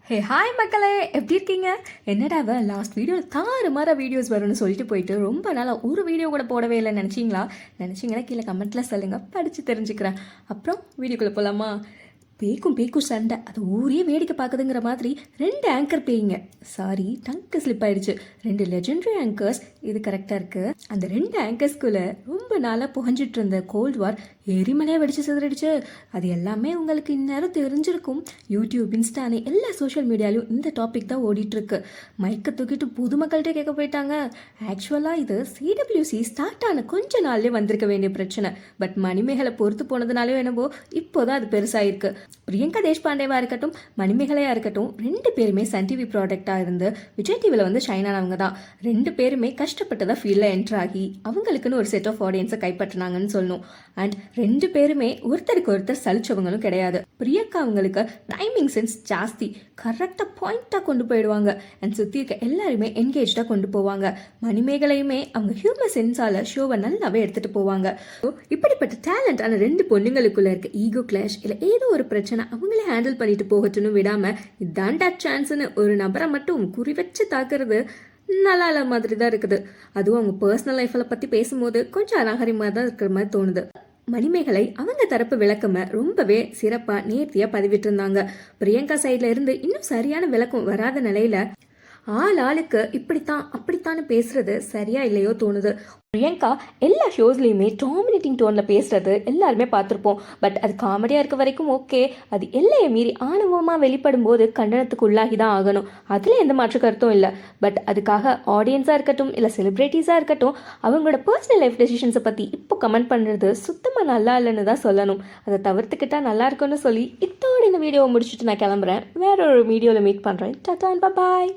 Hey hi மக்களே, எப்படி இருக்கீங்க? என்னடா லாஸ்ட் வீடியோவில் தாறுமாற வீடியோஸ் வரும்னு சொல்லிட்டு போயிட்டு ரொம்ப நாளாக ஒரு வீடியோ கூட போடவே இல்லை நினச்சிங்கன்னா கீழே கமெண்ட்டில் சொல்லுங்கள், படித்து தெரிஞ்சுக்கிறேன். அப்புறம் வீடியோக்குள்ளே போகலாமா? பேக்கும் சண்டை, அது ஊரே வேடிக்கை பார்க்குதுங்கிற மாதிரி 2 ஆங்கர் பேய்ங்க. சாரி, டங்க்கு ஸ்லிப் ஆயிடுச்சு. 2 லெஜெண்டரி ஆங்கர்ஸ், இது கரெக்டாக இருக்குது. அந்த 2 ஆங்கர்ஸ்குள்ளே ரொம்ப நாளாக புகஞ்சிட்டு இருந்த கோல்டு வார் எரிமலையாக வெடிச்சு சிதறிடுச்சு. அது எல்லாமே உங்களுக்கு இந்நேரம் தெரிஞ்சிருக்கும். யூடியூப், இன்ஸ்டானு எல்லா சோஷியல் மீடியாலையும் இந்த டாபிக் தான் ஓடிட்டுருக்கு. மைக்கை தூக்கிட்டு பொதுமக்கள்கிட்ட கேட்க போயிட்டாங்க. ஆக்சுவலாக இது சிடபிள்யூசி ஸ்டார்ட் ஆன கொஞ்ச நாள்லேயே வந்திருக்க வேண்டிய பிரச்சனை. பட் மணிமேகலை பொறுத்து போனதுனாலே என்னவோ இப்போதான் அது பெருசாயிருக்கு. பிரியங்கா தேஷ்பாண்டேவா இருக்கட்டும், மணிமேகலையா இருக்கட்டும், 2 பேருமே சன் டிவி ப்ராடக்டாக இருந்து விஜய் டிவியில் வந்து ஷைன் ஆனவங்க தான். 2 பேருமே கஷ்டப்பட்டதாக ஃபீல்டில் என்ட்ரு ஆகி அவங்களுக்குன்னு ஒரு செட் ஆஃப் ஆடியன்ஸை கைப்பற்றினாங்கன்னு சொல்லணும். அண்ட் 2 பேருமே ஒருத்தருக்கு ஒருத்தர் சலிச்சவங்களும் கிடையாது. பிரியங்கா அவங்களுக்கு டைமிங் சென்ஸ் ஜாஸ்தி, கரெக்டாக பாயிண்டாக கொண்டு போயிடுவாங்க. அண்ட் சுற்றி இருக்க எல்லாருமே என்கேஜாக கொண்டு போவாங்க. மணிமேகலையுமே அவங்க ஹியூமர் சென்ஸால் ஷோவை நல்லாவே எடுத்துகிட்டு போவாங்க. இப்படிப்பட்ட டேலண்டான 2 பொண்ணுங்களுக்குள்ள இருக்க ஈகோ கிளாஷ் இல்லை ஏதோ ஒரு பிரச்சனை அவங்களே ஹேண்டில் பண்ணிட்டு போகட்டுன்னு விடாம இதான்டா சான்ஸ்னு ஒரு நபரை மட்டும் குறி வச்சு தாக்குறது நல்லா இல்ல மாதிரி தான் இருக்குது. அதுவும் அவங்க பர்சனல் லைஃப்பில் பற்றி பேசும்போது கொஞ்சம் அநாகரிகமாக தான் இருக்கிற மாதிரி தோணுது. மணிமேகலை அவங்க தரப்பு விளக்கமை ரொம்பவே சிறப்பாக நேர்த்தியாக பதிவிட்டு இருந்தாங்க. பிரியங்கா சைட்ல இருந்து இன்னும் சரியான விளக்கம் வராத நிலையில ஆளுக்கு இப்படித்தான் அப்படித்தான்னு பேசுறது சரியா இல்லையோ தோணுது. பிரியங்கா எல்லா ஷோஸ்லையுமே டாமினேட்டிங் டோனில் பேசுறது எல்லாருமே பார்த்துருப்போம். பட் அது காமெடியாக இருக்க வரைக்கும் ஓகே. அது எல்லையை மீறி ஆணவமாக வெளிப்படும் போது கண்டனத்துக்கு உள்ளாகி தான் ஆகணும். அதில் எந்த மாற்று கருத்தும் இல்லை. பட் அதுக்காக ஆடியன்ஸாக இருக்கட்டும் இல்லை செலிப்ரிட்டிஸாக இருக்கட்டும், அவங்களோட பர்சனல் லைஃப் டெசிஷன்ஸை பற்றி இப்போ கமெண்ட் பண்ணுறது சுத்தமாக நல்லா இல்லைன்னு தான் சொல்லணும். அதை தவிர்த்துக்கிட்டா நல்லா இருக்குன்னு சொல்லி இத்தோடு இந்த வீடியோவை முடிச்சுட்டு நான் கிளம்புறேன். வேற ஒரு வீடியோவில் மீட் பண்ணுறேன். டாடா அண்ட் பாய்.